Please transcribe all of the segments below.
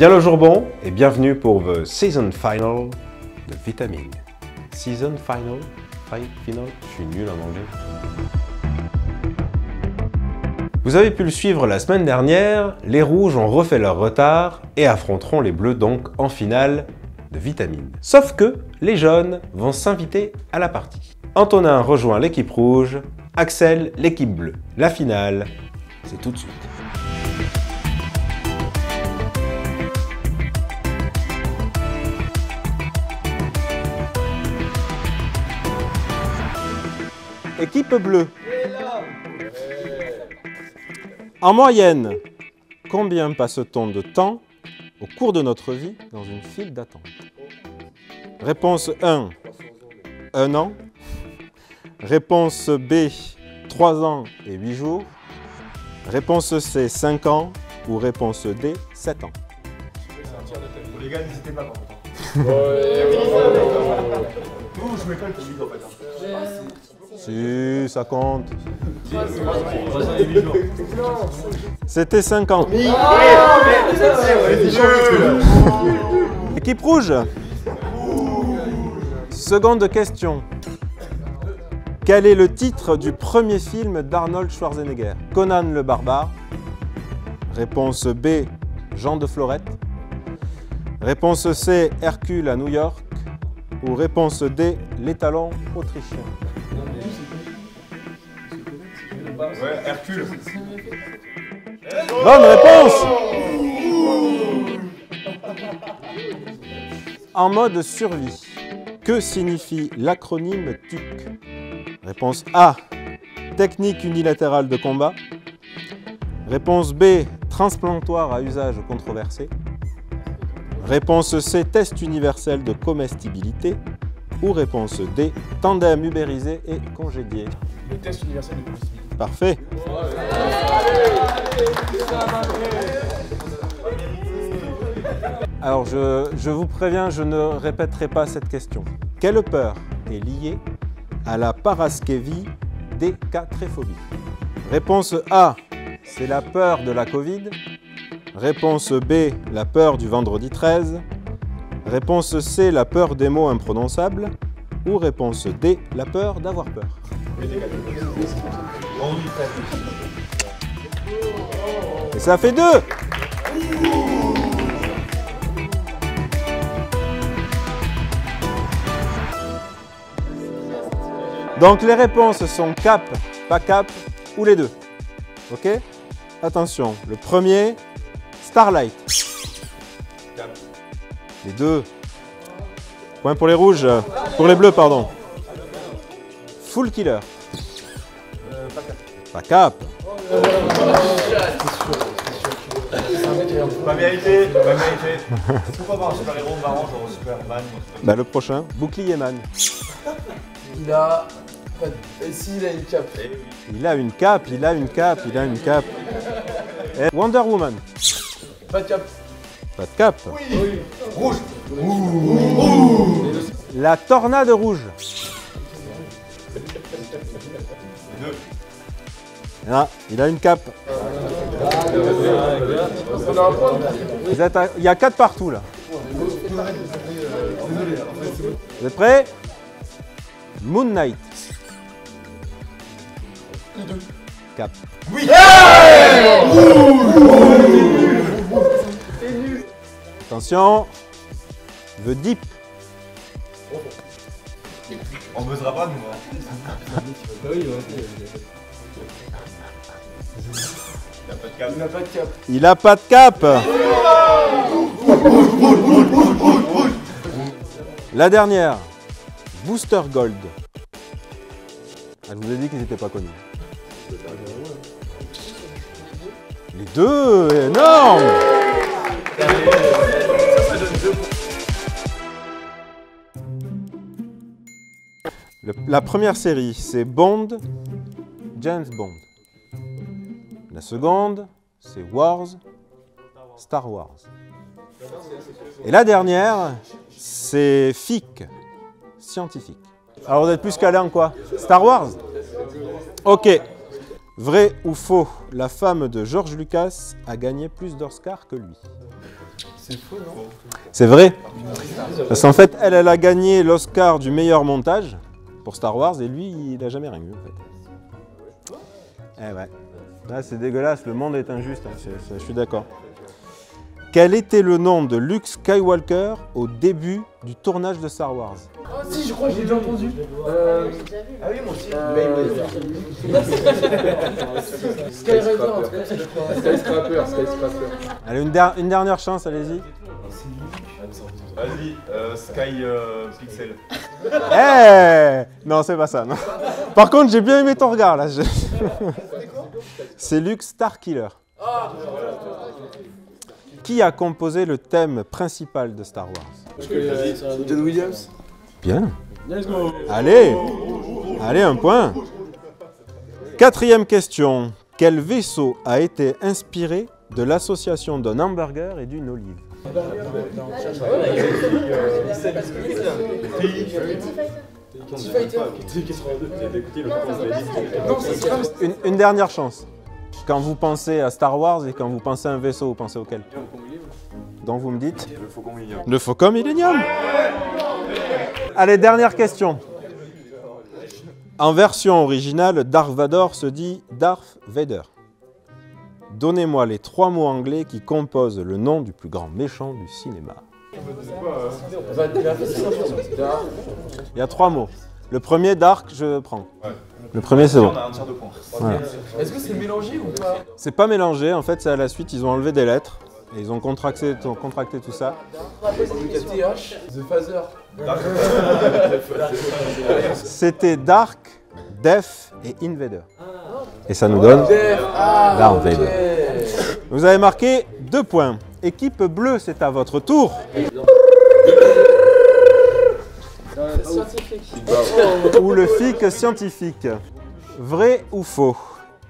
Bien le jour bon et bienvenue pour the season final de Vitamine. Season final? Final? Je suis nul en anglais. Vous avez pu le suivre la semaine dernière, les rouges ont refait leur retard et affronteront les bleus donc en finale de Vitamine. Sauf que les jaunes vont s'inviter à la partie. Antonin rejoint l'équipe rouge, Axel l'équipe bleue. La finale, c'est tout de suite. Équipe bleue. En moyenne, combien passe-t-on de temps au cours de notre vie dans une file d'attente? Réponse 1, 1 an. Réponse B, 3 ans et 8 jours. Réponse C, 5 ans. Ou réponse D, 7 ans. Les gars, n'hésitez pas par contre. Nous, je mets pas le petit en fait. Si, ça compte. C'était 5 ans. Équipe rouge. Seconde question. Quel est le titre du premier film d'Arnold Schwarzenegger? Conan le barbare. Réponse B, Jean de Florette. Réponse C, Hercule à New York. Ou réponse D, l'étalon autrichien. Ouais, Hercule. Bonne réponse! En mode survie, que signifie l'acronyme TUC? Réponse A, technique unilatérale de combat. Réponse B, transplantoire à usage controversé. Réponse C, test universel de comestibilité. Ou réponse D, tandem ubérisé et congédié. Le test universel de comestibilité. Parfait. Alors, je vous préviens, je ne répéterai pas cette question. Quelle peur est liée à la paraskévie décatréphobie? Réponse A, c'est la peur de la Covid. Réponse B, la peur du vendredi 13. Réponse C, la peur des mots imprononçables. Ou réponse D, la peur d'avoir peur. Et ça fait 2. Donc les réponses sont cap, pas cap ou les deux. Ok? Attention, le premier, Starlight. Les deux. Point pour les rouges, pour les bleus, pardon. Full Killer. Pas cap. Pas mérité, pas mérité. Pourquoi pas un super héros marrant, genre Superman? Bah, le prochain, Bouclier Man. Il a... Et s'il a une cape? Il a une cape, il a une cape, il a une cape. Et Wonder Woman. Pas de cape. Pas de cape. Oui. Rouge. La Tornade rouge. Ah, il a une cape. On a un point. Il y a 4 partout là. Vous êtes prêts? Moon Knight. Cap. Oui. Attention. The Deep. On buzzera pas nous. Hein. Il a pas de cap. Il n'a pas de cape. Il a pas de cap. La dernière. Booster Gold. Ah, je vous ai dit qu'ils n'étaient pas connus. Les deux, énorme! La première série, c'est Bond, James Bond. La seconde, c'est Wars, Star Wars. Et la dernière, c'est FIC, scientifique. Alors vous êtes plus calé en quoi? Star Wars? Ok. Vrai ou faux, la femme de George Lucas a gagné plus d'Oscars que lui? C'est faux, non? C'est vrai. Parce qu'en fait, elle a gagné l'Oscar du meilleur montage pour Star Wars et lui, il n'a jamais rien eu en fait. Eh ouais. Là, c'est dégueulasse, le monde est injuste, hein, je suis d'accord. Quel était le nom de Luke Skywalker au début du tournage de Star Wars? Oh si, je crois que j'ai déjà entendu. Ah oui, moi aussi. Skyraider, en tout cas, je crois. Skyscraper. Allez, une dernière chance, allez-y. Vas-y, Sky Pixel. Eh non, c'est pas ça. Non. Par contre, j'ai bien aimé ton regard là. C'est Luke Starkiller. Qui a composé le thème principal de Star Wars? John Williams. Bien. Allez, allez, un point. Quatrième question. Quel vaisseau a été inspiré de l'association d'un hamburger et d'une olive? Une dernière chance. Quand vous pensez à Star Wars et quand vous pensez à un vaisseau, vous pensez auquel? Donc vous me dites? Le Faucon Millennium. Le Faucon Millennium. Allez, dernière question. En version originale, Darth Vader se dit Darth Vader. Donnez-moi les 3 mots anglais qui composent le nom du plus grand méchant du cinéma. Il y a 3 mots. Le premier, Dark, je prends. Le premier, c'est bon. On a un tiers de points. Voilà. Est-ce que c'est mélangé ou pas? C'est pas mélangé, en fait, c'est à la suite, ils ont enlevé des lettres. Et ils ont contracté tout ça. TH, The Phaser. C'était Dark, Death et Invader. Et ça nous donne Darth Vader. Vous avez marqué 2 points. Équipe bleue, c'est à votre tour. Ou le FIC scientifique. Vrai ou faux?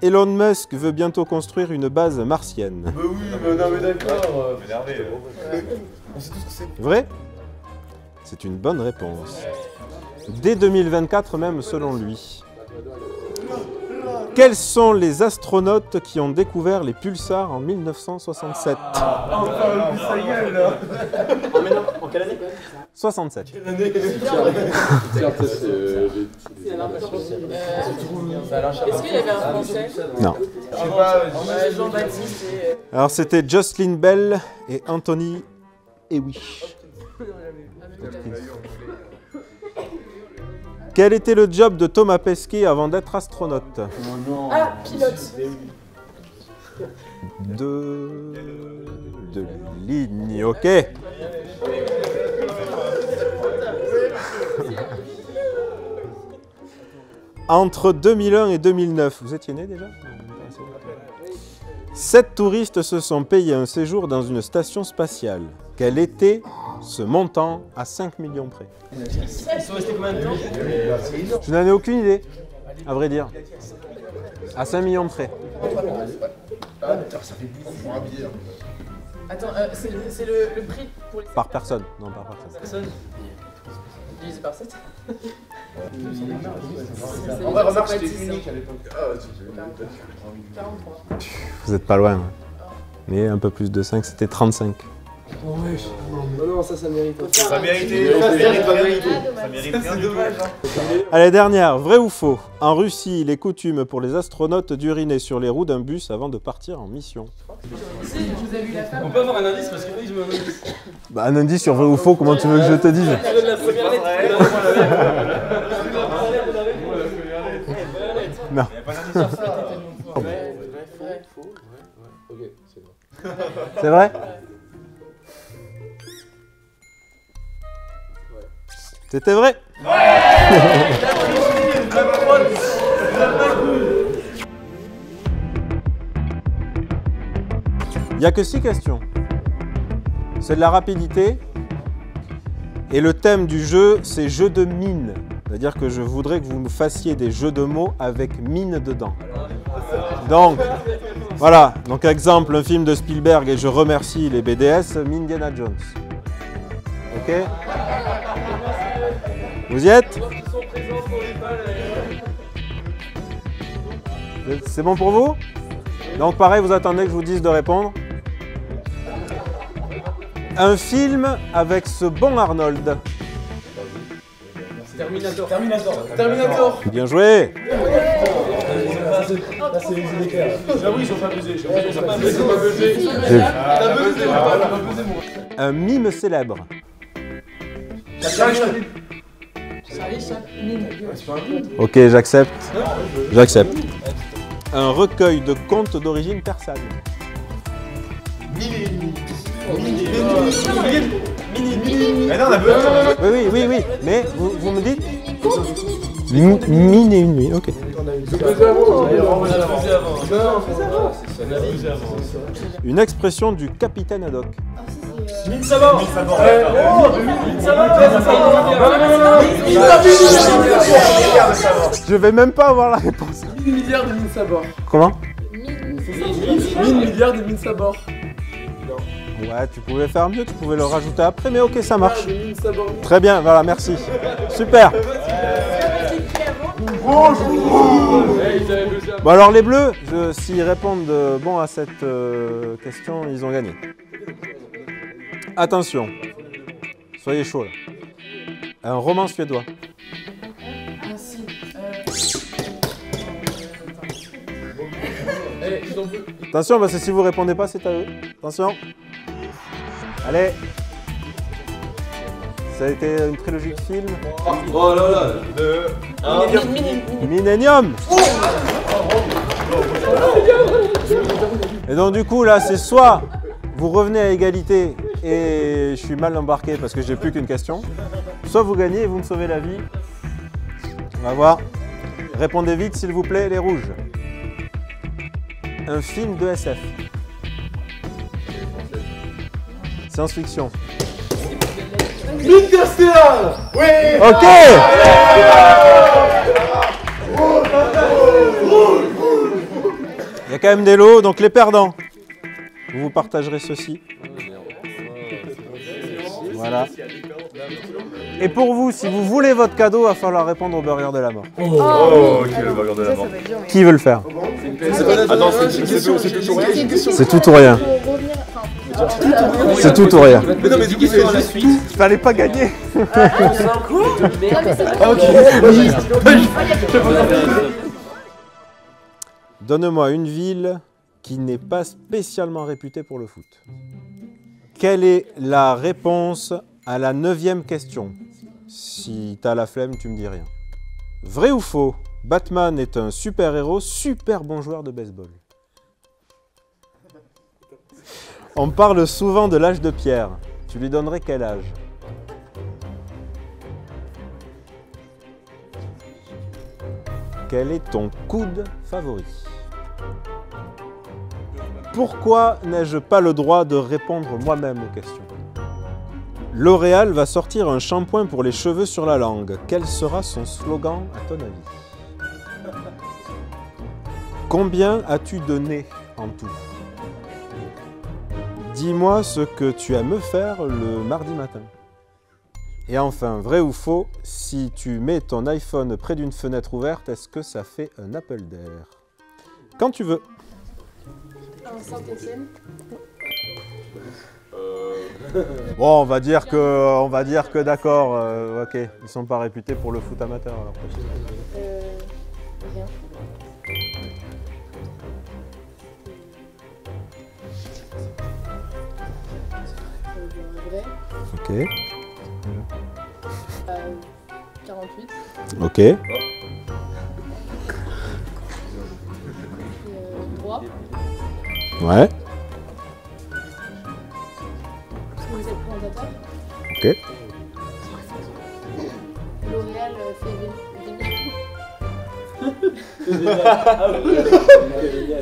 Elon Musk veut bientôt construire une base martienne. Bah oui, mais non mais d'accord. Énervé. On sait tous ce que c'est. Vrai? C'est une bonne réponse. Dès 2024 même, selon lui. Quels sont les astronautes qui ont découvert les pulsars en 1967? En quelle année? 67. Est-ce qu'il y avait un français? Non. Je sais pas. Jean-Baptiste et... Alors c'était Jocelyn Bell et Anthony Hewish. Quel était le job de Thomas Pesquet avant d'être astronaute? Ah, pilote. De ligne, ok. Entre 2001 et 2009, vous étiez né déjà? 7 touristes se sont payés un séjour dans une station spatiale. Quel était ce montant à 5 millions près? Ils sont restés combien de temps? Je n'en ai aucune idée, à vrai dire. À 5 millions près. Attends, c'est le prix pour les... Par personne. Non, pas par personne. Personne. Divisé par 7. En vrai, remarque, c'était unique à l'époque. 43. Vous n'êtes pas loin. Mais un peu plus de 5, c'était 35. Oh ouais. Non, ça mérite. Ça méritait. Ça mérite pas mérité. Ça mérite rien du tout. Allez, dernière, vrai ou faux? En Russie, il est coutume pour les astronautes d'uriner sur les roues d'un bus avant de partir en mission. Si, vous avez vu la femme? On peut avoir un indice parce que oui, je me indice. Bah, un indice sur vrai ou faux, comment tu veux que je te dise? Je donne la première lettre. Non. Ok, c'est bon. C'est vrai? C'était vrai? Il n'y a que 6 questions. C'est de la rapidité. Et le thème du jeu, c'est jeu de mine. C'est-à-dire que je voudrais que vous me fassiez des jeux de mots avec mine dedans. Donc, voilà. Donc, exemple, un film de Spielberg, et je remercie les BDS, Indiana Jones. Ok? Vous y êtes? C'est bon pour vous? Donc, pareil, vous attendez que je vous dise de répondre? Un film avec ce bon Arnold. Terminator. Terminator. Bien joué. Là, c'est les idées claires. J'avoue, ils ont pas buzzé. Ils ont pas buzzé. T'as buzzé, Un mime célèbre. Charlie Chaplin. Ok, j'accepte. J'accepte. Un recueil de contes d'origine persane. Mais non, on a buzzé. Oui. Mais vous me dites Mine et une nuit, ok. Une expression du capitaine Haddock. Mine Savant. Je vais même pas avoir la réponse. 1000 milliards de mines sabord. Comment? 1000 milliards de mines sabord. Ouais, tu pouvais faire mieux, tu pouvais le rajouter après, mais ok, ça marche. Des mines sabord. Très bien, voilà, merci. Super. Bon alors les bleus, s'ils répondent bon à cette question, ils ont gagné. Attention, soyez chauds là. Un roman suédois. Ah si. Attention, parce que si vous répondez pas, c'est à eux. Attention. Allez. Ça a été une trilogie de films. Oh là là. Millennium. Et donc du coup là, c'est soit vous revenez à égalité et je suis mal embarqué parce que j'ai plus qu'une question, soit vous gagnez et vous me sauvez la vie. On va voir. Répondez vite s'il vous plaît, les rouges. Un film de SF. Science-fiction. Interstellar. Oui. Ok. Il y a quand même des lots, donc les perdants. Vous partagerez ceci. Voilà. Et pour vous, si vous voulez votre cadeau, il va falloir répondre au burger de la mort. Oh, ok, le burger de la mort. Qui veut le faire? Attends, c'est C'est tout ou rien. C'est tout ou rien. Mais non, mais du coup, c'est la suite. Il fallait pas gagner. Donne-moi une ville qui n'est pas spécialement réputée pour le foot. Quelle est la réponse à la 9e question? Si t'as la flemme, tu me dis rien. Vrai ou faux? Batman est un super-héros, super bon joueur de baseball. On parle souvent de l'âge de pierre. Tu lui donnerais quel âge? Quel est ton coude favori? Pourquoi n'ai-je pas le droit de répondre moi-même aux questions? L'Oréal va sortir un shampoing pour les cheveux sur la langue. Quel sera son slogan à ton avis? Combien as-tu de nez en tout? Dis-moi ce que tu aimes faire le mardi matin. Et enfin, vrai ou faux, si tu mets ton iPhone près d'une fenêtre ouverte, est-ce que ça fait un appel d'air? Quand tu veux. Saint-Etienne. Bon, on va dire que d'accord, ok, ils sont pas réputés pour le foot amateur alors. Rien. Vrai. Ok, 48. ok, 3. ouais, Parce que vous êtes présentateur. ok. L'Oréal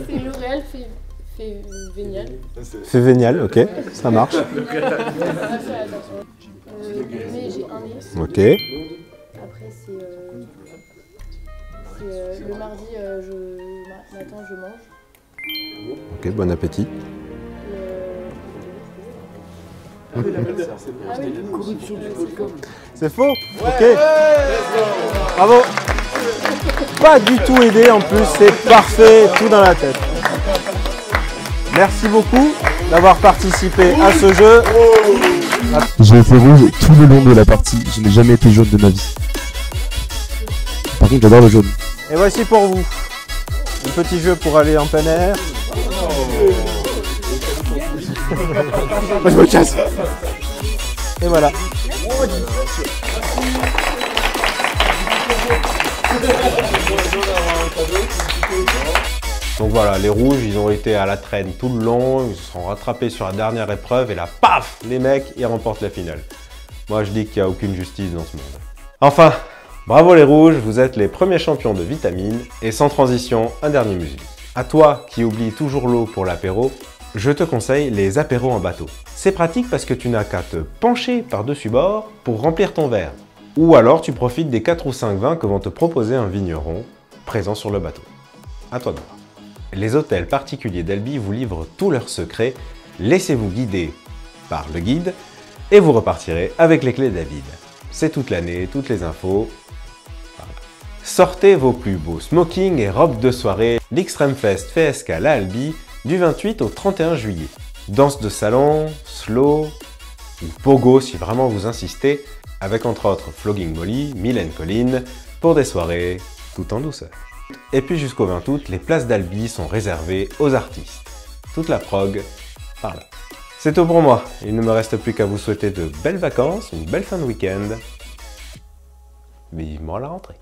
C'est L'Oréal fait vénial. C'est génial, ok, ça marche. Mais j'ai un nez. Ok, Après, c'est le mardi, matin, je mange. ok, bon appétit. C'est faux? Ok. Bravo. Pas du tout aidé en plus, c'est parfait, tout dans la tête. Merci beaucoup. d'avoir participé à ce jeu. J'ai été rouge tout le long de la partie, je n'ai jamais été jaune de ma vie. Par contre, j'adore le jaune. Et voici pour vous un petit jeu pour aller en plein air. Moi, je me casse. Et voilà. Donc voilà, les rouges, ils ont été à la traîne tout le long, ils se sont rattrapés sur la dernière épreuve et là, paf, les mecs, ils remportent la finale. Moi, je dis qu'il n'y a aucune justice dans ce monde. Enfin, bravo les rouges, vous êtes les premiers champions de vitamines et sans transition, un dernier muesli. À toi qui oublie toujours l'eau pour l'apéro, je te conseille les apéros en bateau. C'est pratique parce que tu n'as qu'à te pencher par-dessus bord pour remplir ton verre. Ou alors tu profites des 4 ou 5 vins que vont te proposer un vigneron présent sur le bateau. À toi de voir. Les hôtels particuliers d'Albi vous livrent tous leurs secrets. Laissez-vous guider par le guide et vous repartirez avec les clés David. C'est toute l'année, toutes les infos. Voilà. Sortez vos plus beaux smokings et robes de soirée. L'Extreme Fest fait escale à Albi du 28 au 31 juillet. Danse de salon, slow ou pogo si vraiment vous insistez, avec entre autres Flogging Molly, Mylène Collin, pour des soirées tout en douceur. Et puis jusqu'au 20 août, les places d'Albi sont réservées aux artistes. Toute la prog, par là. C'est tout pour moi. Il ne me reste plus qu'à vous souhaiter de belles vacances, une belle fin de week-end. Vivement la rentrée.